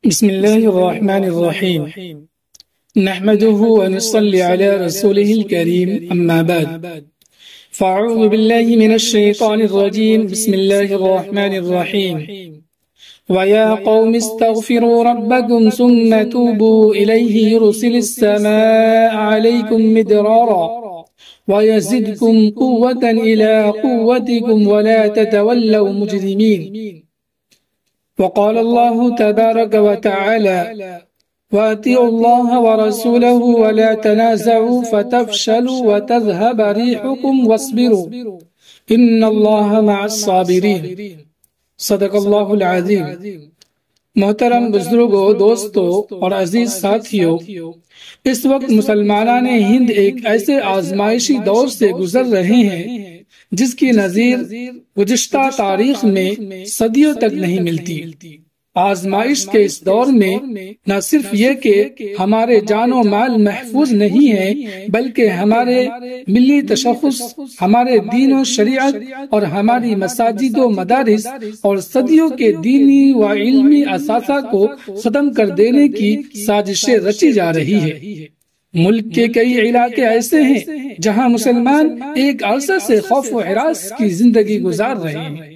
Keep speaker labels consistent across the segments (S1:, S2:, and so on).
S1: بسم الله الرحمن الرحيم نحمده ونصلي على رسوله الكريم أما بعد فأعوذ بالله من الشيطان الرجيم بسم الله الرحمن الرحيم ويا قوم استغفروا ربكم ثم توبوا إليه يرسل السماء عليكم مدرارا ويزدكم قوة إلى قوتكم ولا تتولوا مجرمين وقال الله تبارك وتعالى وأطيعوا الله ورسوله ولا تنازعوا فتفشلوا وتذهب ريحكم واصبروا إن الله مع الصابرين صدق اللہ العظیم۔ محترم بزرگوں، دوستوں اور عزیز ساتھیوں، اس وقت مسلمانان ہند ایک ایسے آزمائشی دور سے گزر رہے ہیں جس کی نظیر گزشتہ تاریخ میں صدیوں تک نہیں ملتی۔ آزمائش کے اس دور میں نہ صرف یہ کہ ہمارے جان و مال محفوظ نہیں ہے، بلکہ ہمارے ملی تشخص، ہمارے دین و شریعت اور ہماری مساجد و مدارس اور صدیوں کے دینی و علمی اثاثہ کو ختم کر دینے کی سازشیں رچی جا رہی ہے۔ ملک کے کئی علاقے ایسے ہیں جہاں مسلمان ایک عرصے سے خوف و ہراس کی زندگی گزار رہے ہیں،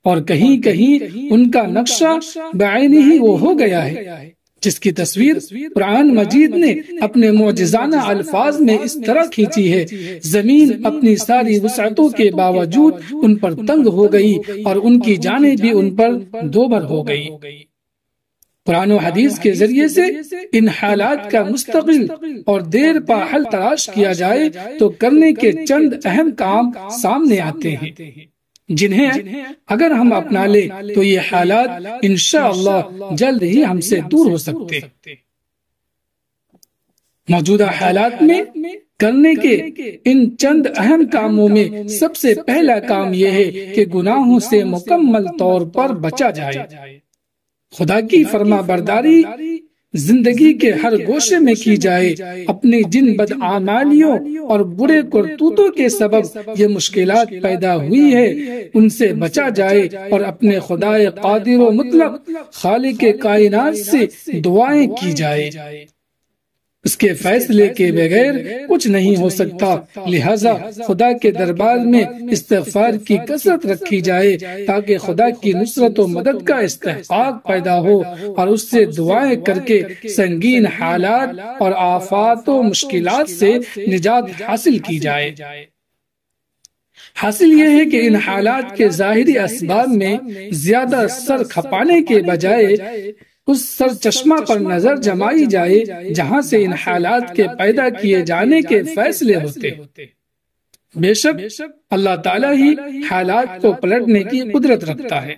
S1: اور کہیں کہیں ان کا نقشہ بعینی ہی وہ ہو گیا ہے جس کی تصویر قرآن مجید نے اپنے معجزانہ الفاظ میں اس طرح کھینچی ہے۔ زمین اپنی ساری وسعتوں کے باوجود ان پر تنگ ہو گئی اور ان کی جانیں بھی ان پر دوبر ہو گئی۔ قرآن و حدیث کے ذریعے سے ان حالات کا مستقل اور دیر پا حل تلاش کیا جائے تو کرنے کے چند اہم کام سامنے آتے ہیں جنہیں اگر ہم اپنا لیں تو یہ حالات انشاءاللہ جلد ہی ہم سے دور ہو سکتے۔ موجودہ حالات میں کرنے کے ان چند اہم کاموں میں سب سے پہلا کام یہ ہے کہ گناہوں سے مکمل طور پر بچا جائے۔ خدا کی فرما برداری زندگی کے ہر گوشے میں کی جائے۔ اپنی جن بدعمالیوں اور برے کرتوتوں کے سبب یہ مشکلات پیدا ہوئی ہے ان سے بچا جائے اور اپنے خدائے قادر و مطلق خالق کائنات سے دعائیں کی جائے۔ اس کے فیصلے کے بغیر کچھ نہیں ہو سکتا، لہذا خدا کے دربار میں استغفار کی کثرت رکھی جائے تاکہ خدا کی نصرت و مدد کا استحقاق پیدا ہو اور اس سے دعائیں کر کے سنگین حالات اور آفات و مشکلات سے نجات حاصل کی جائے۔ حاصل یہ ہے کہ ان حالات کے ظاہری اسباب میں زیادہ سر کھپانے کے بجائے اس سر چشمہ پر نظر جمائی جائے جہاں سے ان حالات کے پیدا کیے جانے کے فیصلے ہوتے۔ بے شک اللہ تعالیٰ ہی حالات کو پلٹنے کی قدرت رکھتا ہے۔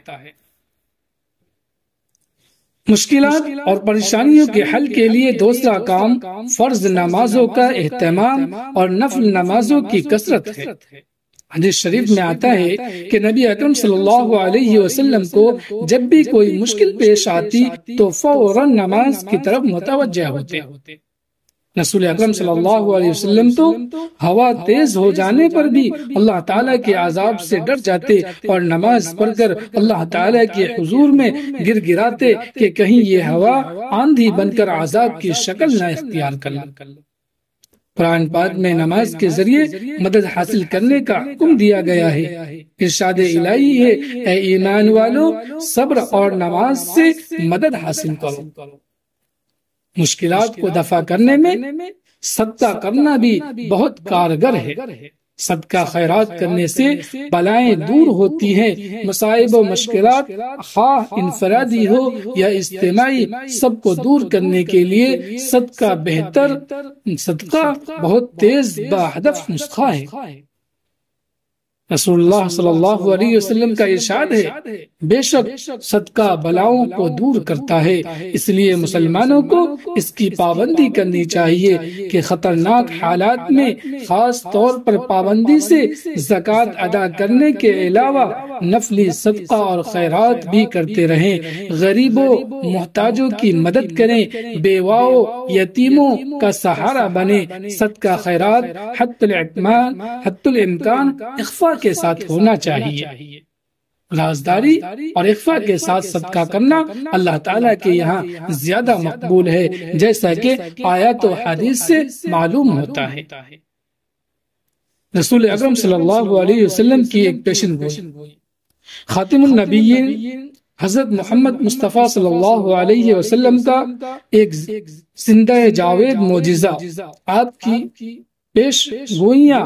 S1: مشکلات اور پریشانیوں کے حل کے لیے دوسرا کام فرض نمازوں کا اہتمام اور نفل نمازوں کی کثرت ہے۔ حدیث شریف میں آتا ہے کہ نبی اکرم صلی اللہ علیہ وسلم کو جب بھی کوئی مشکل پیش آتی تو فوراً نماز کی طرف متوجہ ہوتے۔ رسول اکرم صلی اللہ علیہ وسلم تو ہوا تیز ہو جانے پر بھی اللہ تعالیٰ کے عذاب سے ڈر جاتے اور نماز پڑھ کر اللہ تعالیٰ کے حضور میں گر گراتے کہ کہیں یہ ہوا آندھی بن کر عذاب کی شکل نہ اختیار کر لے۔ قرآن پاک میں نماز کے ذریعے مدد حاصل کرنے کا حکم دیا گیا ہے۔ ارشاد الہی ہے، اے ایمان والو صبر اور نماز سے مدد حاصل کرو۔ مشکلات کو دفع کرنے میں صدقہ کرنا بھی بہت کارگر ہے۔ صدقہ خیرات کرنے سے بلائیں دور ہوتی ہیں۔ مصائب و مشکلات خواہ انفرادی ہو یا اجتماعی سب کو دور کرنے کے لیے صدقہ بہت تیز با ہدف نسخہ ہے۔ رسول اللہ صلی اللہ علیہ وسلم کا ارشاد ہے، بے شک صدقہ بلاؤں کو دور کرتا ہے، اس لیے مسلمانوں کو اس کی پابندی کرنی چاہیے کہ خطرناک حالات میں خاص طور پر پابندی سے زکوٰۃ ادا کرنے کے علاوہ نفلی صدقہ اور خیرات بھی کرتے رہیں، غریبوں محتاجوں کی مدد کریں، بیواؤں یتیموں کا سہارا بنیں۔ صدقہ خیرات حتی الامکان اخفاء کے ساتھ ہونا چاہیے۔ رازداری اور اخفاء کے ساتھ صدقہ کرنا اللہ تعالیٰ کے یہاں زیادہ مقبول ہے، جیسا کہ آیات و حدیث سے معلوم ہوتا ہے۔ رسول اکرم صلی اللہ علیہ وسلم کی ایک پیشن گوئی، خاتم النبیین حضرت محمد مصطفیٰ صلی اللہ علیہ وسلم کا ایک زندہ جاوید معجزہ، آپ کی پیش گوئیاں،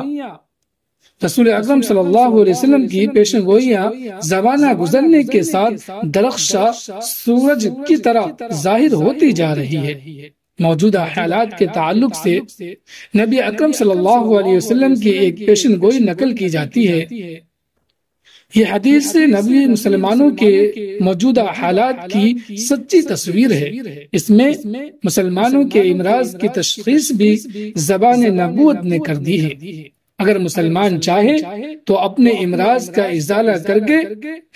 S1: رسول اکرم صلی اللہ علیہ وسلم کی پیشن گوئیاں زمانہ گزرنے کے ساتھ درخشاں سورج کی طرح ظاہر ہوتی جا رہی ہے۔ موجودہ حالات کے تعلق سے نبی اکرم صلی اللہ علیہ وسلم کی ایک پیشن گوئی نقل کی جاتی ہے۔ یہ حدیث سے نبی مسلمانوں کے موجودہ حالات کی سچی تصویر ہے۔ اس میں مسلمانوں کے امراض کی تشخیص بھی زبان نبوت نے کر دی ہے۔ اگر مسلمان چاہے تو اپنے امراض کا ازالہ کر کے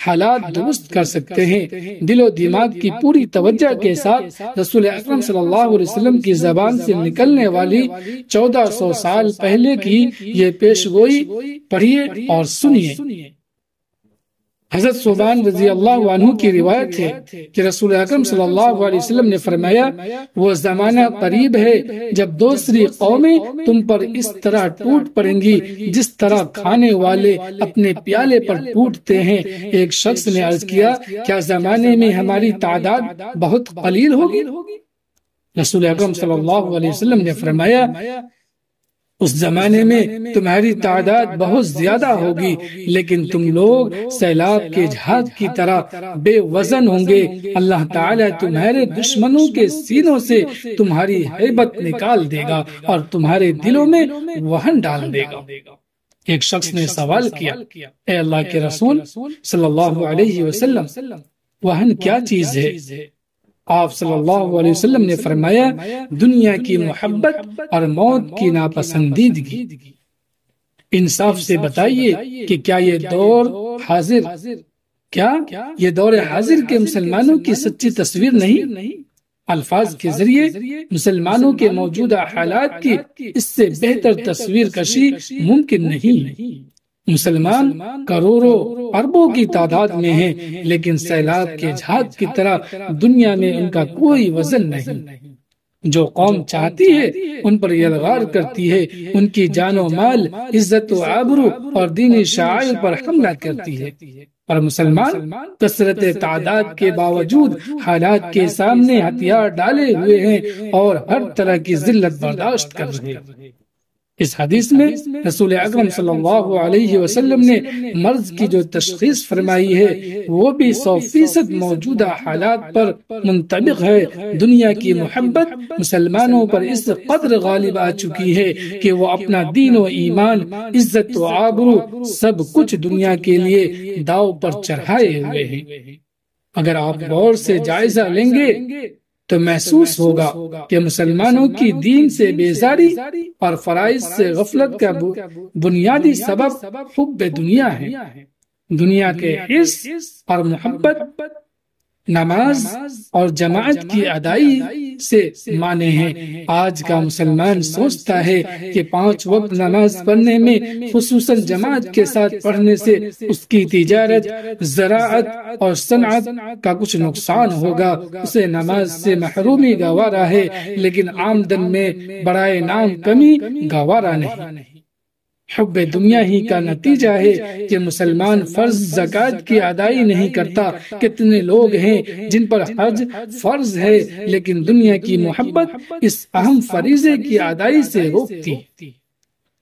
S1: حالات درست کر سکتے ہیں۔ دل و دماغ کی پوری توجہ کے ساتھ رسول اکرم صلی اللہ علیہ وسلم کی زبان سے نکلنے والی 1400 سال پہلے کی یہ پیش گوئی پڑھیے اور سنیے۔ حضرت صوبان رضی اللہ عنہ کی روایت ہے کہ رسول اکرم صلی اللہ علیہ وسلم نے فرمایا، وہ زمانہ قریب ہے جب دوسری قومیں تم پر اس طرح ٹوٹ پڑیں گی جس طرح کھانے والے اپنے پیالے پر ٹوٹتے ہیں۔ ایک شخص نے عرض کیا، کیا زمانے میں ہماری تعداد بہت قلیل ہوگی؟ رسول اکرم صلی اللہ علیہ وسلم نے فرمایا، اس زمانے میں تمہاری تعداد بہت زیادہ ہوگی، لیکن تم لوگ سیلاب کے جہاز کی طرح بے وزن ہوں گے۔ اللہ تعالیٰ تمہارے دشمنوں کے سینوں سے تمہاری ہیبت نکال دے گا اور تمہارے دلوں میں وہن ڈال دے گا۔ ایک شخص نے سوال کیا، اے اللہ کے رسول صلی اللہ علیہ وسلم، وہن کیا چیز ہے؟ آپ صلی اللہ علیہ وسلم نے فرمایا، دنیا کی محبت اور موت کی ناپسندیدگی۔ انصاف سے بتائیے کہ کیا یہ دور حاضر کے مسلمانوں کی سچی تصویر نہیں؟ الفاظ کے ذریعے مسلمانوں کے موجودہ حالات کی اس سے بہتر تصویر کشی ممکن نہیں۔ مسلمان کروڑوں اربوں کی تعداد میں ہیں، لیکن سیلاب کے جہاز کی طرح دنیا میں ان کا کوئی وزن نہیں۔ جو قوم چاہتی ہے ان پر یلغار کرتی ہے، ان کی جان و مال، عزت و آبرو اور دینی شعائر پر حملہ کرتی ہے، اور مسلمان کثرت تعداد کے باوجود حالات کے سامنے ہتھیار ڈالے ہوئے ہیں اور ہر طرح کی ذلت برداشت کر رہے ہیں۔ اس حدیث میں رسول اکرم صلی اللہ علیہ وسلم نے مرض کی جو تشخیص فرمائی ہے وہ بھی 100% موجودہ حالات پر منطبق ہے۔ دنیا کی محبت مسلمانوں پر اس قدر غالب آ چکی ہے کہ وہ اپنا دین و ایمان، عزت و آبرو سب کچھ دنیا کے لیے داؤ پر چڑھائے ہوئے ہیں۔ اگر آپ غور سے جائزہ لیں گے تو محسوس ہوگا کہ مسلمانوں کی دین سے بیزاری اور فرائض سے غفلت کا بنیادی سبب حب دنیا ہے۔ دنیا کے حرص اور محبت نماز اور جماعت کی ادائیگی سے مانے ہیں۔ آج کا مسلمان سوچتا ہے کہ 5 وقت نماز پڑھنے میں خصوصاً جماعت کے ساتھ پڑھنے سے اس کی تجارت، زراعت اور صنعت کا کچھ نقصان ہوگا، اسے نماز سے محرومی گوارا ہے، لیکن آمدن میں برائے نام کمی گوارا نہیں۔ حب دنیا ہی کا نتیجہ ہے کہ مسلمان فرض زکوٰۃ کی ادائیگی نہیں کرتا۔ کتنے لوگ ہیں جن پر حج فرض ہے لیکن دنیا کی محبت اس اہم فریضے کی ادائیگی سے روکتی ہے۔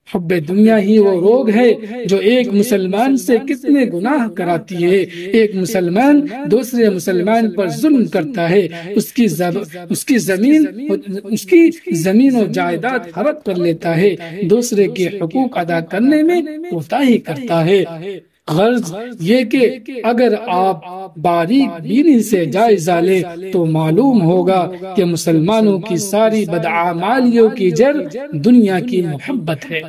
S1: حب دنیا ہی وہ روگ ہے جو ایک مسلمان سے کتنے گناہ کراتی ہے۔ ایک مسلمان دوسرے مسلمان پر ظلم کرتا ہے، اس کی زمین و جائیداد ہڑپ کر لیتا ہے، دوسرے کے حقوق ادا کرنے میں کوتاہی کرتا ہے۔ غرض یہ کہ اگر آپ باریک بینی سے جائزہ لیں تو معلوم ہوگا کہ مسلمانوں کی ساری بدعمالیوں کی جڑ دنیا کی محبت ہے۔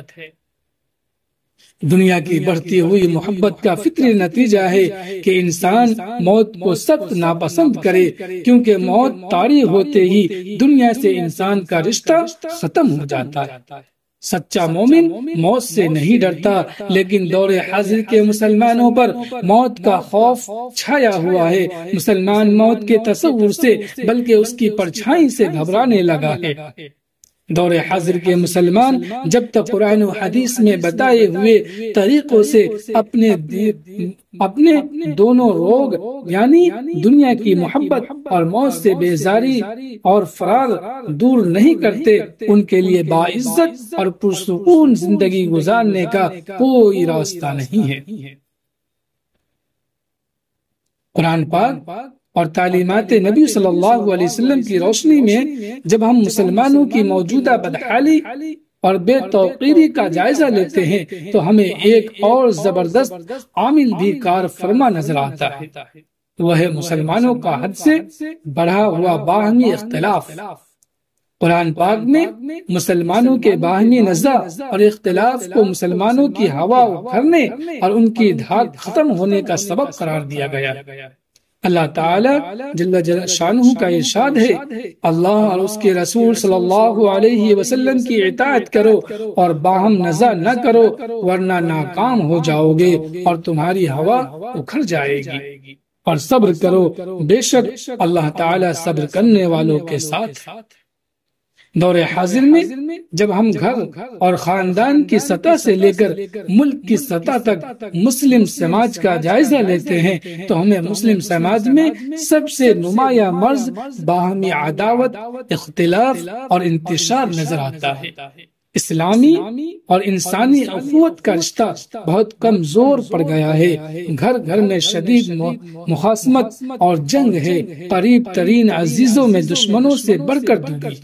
S1: دنیا کی بڑھتی ہوئی محبت کا فطری نتیجہ ہے کہ انسان موت کو سخت ناپسند کرے، کیونکہ موت طاری ہوتے ہی دنیا سے انسان کا رشتہ ختم ہو جاتا ہے۔ سچا مومن موت سے نہیں ڈرتا، لیکن دور حاضر کے مسلمانوں پر موت کا خوف چھایا ہوا ہے۔ مسلمان موت کے تصور سے بلکہ اس کی پرچھائی سے گھبرانے لگا ہے۔ دور حاضر کے مسلمان جب تک قرآن و حدیث میں بتائے ہوئے طریقوں سے اپنے دونوں روگ یعنی دنیا کی محبت اور موت سے بیزاری اور فرار دور نہیں کرتے، ان کے لیے باعزت اور پرسکون زندگی گزارنے کا کوئی راستہ نہیں ہے۔ قرآن پاک اور تعلیمات نبی صلی اللہ علیہ وسلم کی روشنی میں جب ہم مسلمانوں کی موجودہ بدحالی اور بے توقیری کا جائزہ لیتے ہیں تو ہمیں ایک اور زبردست عامل بھی کار فرما نظر آتا ہے، وہ ہے مسلمانوں کا حد سے بڑھا ہوا باہمی اختلاف۔ قرآن پاک میں مسلمانوں کے باہمی نزاع اور اختلاف کو مسلمانوں کی ہوا اکھڑنے اور ان کی دھاک ختم ہونے کا سبب قرار دیا گیا۔ اللہ تعالی جل شانہ کا ارشاد ہے، اللہ اور اس کے رسول صلی اللہ علیہ وسلم کی اطاعت کرو اور باہم نزاع نہ کرو ورنہ ناکام ہو جاؤ گے اور تمہاری ہوا اکھڑ جائے گی، اور صبر کرو، بے شک اللہ تعالی صبر کرنے والوں کے ساتھ۔ دور حاضر میں جب ہم گھر اور خاندان کی سطح سے لے کر ملک کی سطح تک مسلم سماج کا جائزہ لیتے ہیں تو ہمیں مسلم سماج میں سب سے نمایاں مرض باہمی عداوت، اختلاف اور انتشار نظر آتا ہے۔ اسلامی اور انسانی اخوت کا رشتہ بہت کمزور پڑ گیا ہے، گھر گھر میں شدید مخاصمت اور جنگ ہے، قریب ترین عزیزوں میں دشمنوں سے بڑھ کر دوری،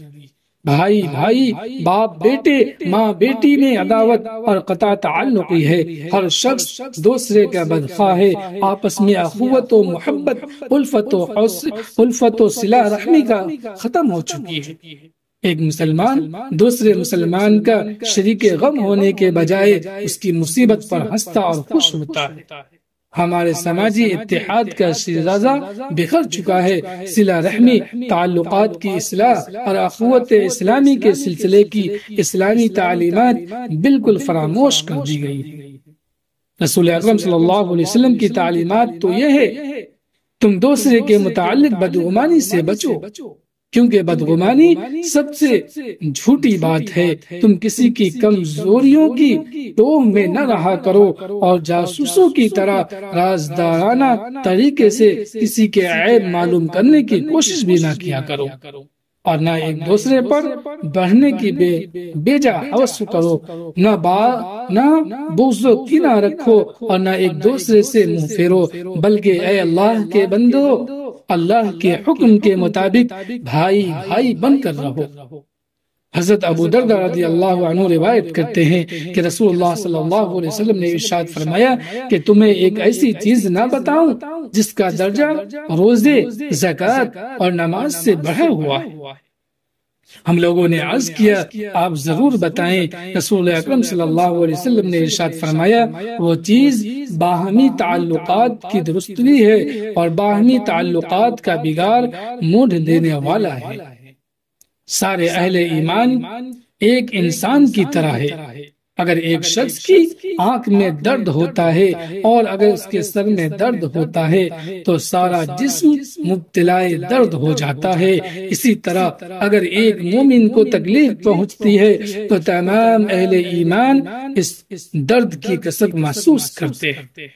S1: بھائی بھائی، باپ بیٹے، ماں بیٹی میں عداوت اور قطع تعلقی ہے، ہر شخص دوسرے کا بدخواہ ہے، آپس میں اخوت و محبت، الفت و صلہ رحمی کا ختم ہو چکی ہے۔ ایک مسلمان دوسرے مسلمان کا شریک غم ہونے کے بجائے اس کی مصیبت پر ہنستا اور خوش ہوتا ہے۔ ہمارے سماجی اتحاد کا شیرازہ بکھر چکا ہے، صلہ رحمی، تعلقات کی اصلاح اور اخوت اسلامی کے سلسلے کی اسلامی تعلیمات بالکل فراموش کر دی گئی۔ رسول اکرم صلی اللہ علیہ وسلم کی تعلیمات تو یہ ہے، تم دوسرے کے متعلق بدگمانی سے بچو، کیونکہ بدگمانی سب سے جھوٹی بات ہے، تم کسی کی کمزوریوں کی ٹوہ میں نہ رہا کرو اور جاسوسوں کی طرح رازدارانہ طریقے سے کسی کے عیب معلوم کرنے کی کوشش بھی نہ کیا کرو، اور نہ ایک دوسرے پر بڑھنے کی بے جا ہوس کرو، نہ بغض و کینہ رکھو اور نہ ایک دوسرے سے منہ پھیرو، بلکہ اے اللہ کے بندو، اللہ کے حکم کے مطابق بھائی بھائی بن کر رہو۔ حضرت ابو درداء رضی اللہ عنہ روایت کرتے ہیں کہ رسول اللہ صلی اللہ علیہ وسلم نے ارشاد فرمایا کہ تمہیں ایک ایسی چیز نہ بتاؤں جس کا درجہ روزے، زکوٰۃ اور نماز سے بڑھا ہوا ہے۔ ہم لوگوں نے عرض کیا، آپ ضرور بتائیں۔ رسول اکرم صلی اللہ علیہ وسلم نے ارشاد فرمایا، وہ چیز باہمی تعلقات کی درستگی ہے اور باہمی تعلقات کا بگاڑ موڑ دینے والا ہے۔ سارے اہل ایمان ایک انسان کی طرح ہے، اگر ایک شخص کی آنکھ میں درد ہوتا ہے اور اگر اس کے سر میں درد ہوتا ہے تو سارا جسم مبتلا درد ہو جاتا ہے۔ اسی طرح اگر ایک مومن کو تکلیف پہنچتی ہے تو تمام اہل ایمان اس درد کی کثرت محسوس کرتے ہیں۔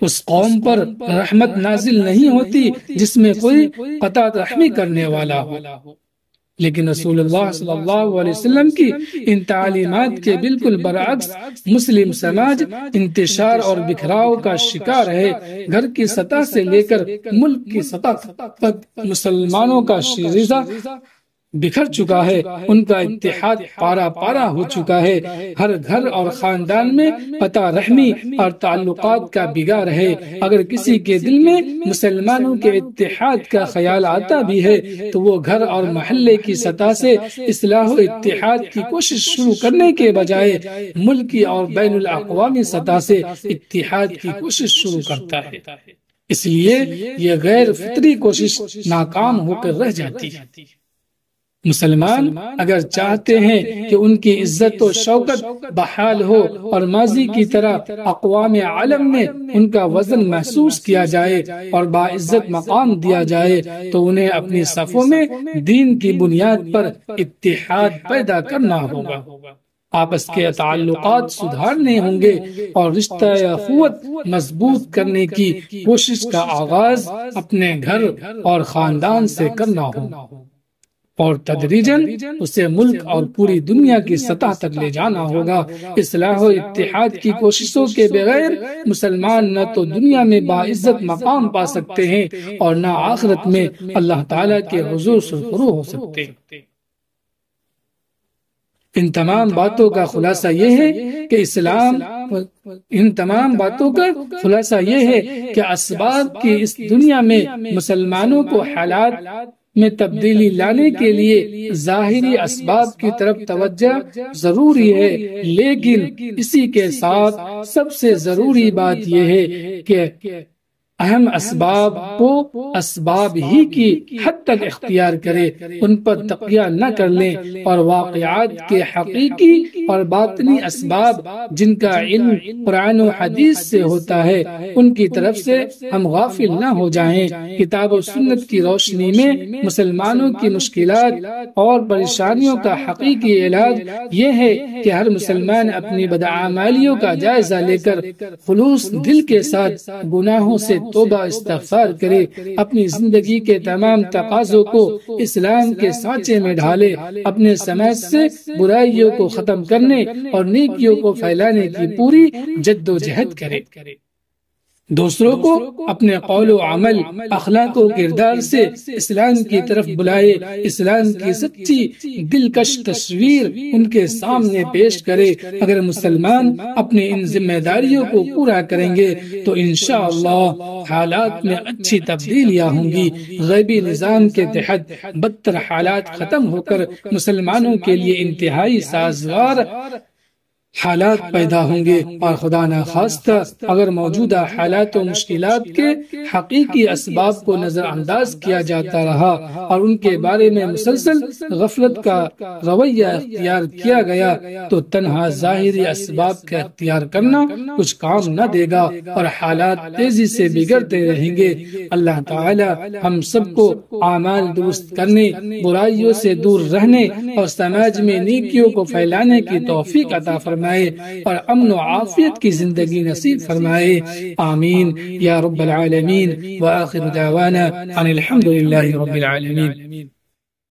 S1: اس قوم پر رحمت نازل نہیں ہوتی جس میں کوئی قطع رحمی کرنے والا ہو، لیکن رسول اللہ صلی اللہ علیہ وسلم کی ان تعلیمات کے بالکل برعکس مسلم سماج انتشار اور بکھراؤ کا شکار ہے۔ گھر کی سطح سے لے کر ملک کی سطح تک مسلمانوں کا شیرازہ بکھر چکا ہے، ان کا اتحاد پارا پارا ہو چکا ہے، ہر گھر اور خاندان میں قطع رحمی اور تعلقات کا بگاڑ ہے۔ اگر کسی کے دل میں مسلمانوں کے اتحاد کا خیال آتا بھی ہے تو وہ گھر اور محلے کی سطح سے اصلاح و اتحاد کی کوشش شروع کرنے کے بجائے ملکی اور بین الاقوامی سطح سے اتحاد کی کوشش شروع کرتا ہے، اس لیے یہ غیر فطری کوشش ناکام ہو کر رہ جاتی ہے۔ مسلمان اگر چاہتے ہیں کہ ان کی عزت و شوکت بحال ہو اور ماضی کی طرح اقوام عالم میں ان کا وزن محسوس کیا جائے اور باعزت مقام دیا جائے تو انہیں اپنی صفوں میں دین کی بنیاد پر اتحاد پیدا کرنا ہوگا، آپس کے تعلقات سدھارنے ہوں گے اور رشتہ اخوت مضبوط کرنے کی کوشش کا آغاز اپنے گھر اور خاندان سے کرنا ہوگا اور تدریجاً اسے ملک اور پوری دنیا کی سطح تک لے جانا ہوگا۔ اصلاح و اتحاد کی کوششوں کے بغیر مسلمان نہ تو دنیا میں باعزت مقام پا سکتے ہیں اور نہ آخرت میں اللہ تعالیٰ کے حضور سرخرو ہو سکتے ہیں۔ ان تمام باتوں کا خلاصہ یہ ہے کہ اسباب کی اس دنیا میں مسلمانوں کو حالات میں تبدیلی لانے کے لیے ظاہری اسباب کی طرف توجہ ضروری ہے، لیکن اسی کے ساتھ سب سے ضروری بات یہ ہے کہ اہم اسباب کو اسباب ہی کی حد تک اختیار کرے، ان پر تقیہ نہ کر لیں اور واقعات کے حقیقی اور باطنی اسباب جن کا علم قرآن و حدیث سے ہوتا ہے ان کی طرف سے ہم غافل نہ ہو جائیں۔ کتاب و سنت کی روشنی میں مسلمانوں کی مشکلات اور پریشانیوں کا حقیقی علاج یہ ہے کہ ہر مسلمان اپنی بدعمالیوں کا جائزہ لے کر خلوص دل کے ساتھ گناہوں سے توبہ استغفار کرے، اپنی زندگی کے تمام تقاضوں کو اسلام کے سانچے میں ڈھالے، اپنے سماج سے برائیوں کو ختم کرنے اور نیکیوں کو پھیلانے کی پوری جد و جہد کرے، دوسروں کو اپنے قول و عمل، اخلاق و کردار سے اسلام کی طرف بلائے، اسلام کی سچی دلکش تصویر ان کے سامنے پیش کرے۔ اگر مسلمان اپنے ان ذمہ داریوں کو پورا کریں گے تو انشاءاللہ حالات میں اچھی تبدیلیاں ہوں گی، غیبی نظام کے تحت بدتر حالات ختم ہو کر مسلمانوں کے لیے انتہائی سازگار حالات پیدا ہوں گے، اور خدا نخواستہ اگر موجودہ حالات و مشکلات کے حقیقی اسباب کو نظر انداز کیا جاتا رہا اور ان کے بارے میں مسلسل غفلت کا رویہ اختیار کیا گیا تو تنہا ظاہری اسباب کا اختیار کرنا کچھ کام نہ دے گا اور حالات تیزی سے بگڑتے رہیں گے۔ اللہ تعالی ہم سب کو اعمال درست کرنے، برائیوں سے دور رہنے اور سماج میں نیکیوں کو پھیلانے کی توفیق عطا فرمائے اور امن و عافیت کی زندگی نصیب فرمائے، آمین یا رب العالمین۔ وآخر دعوانا ان الحمد للہ رب العالمین۔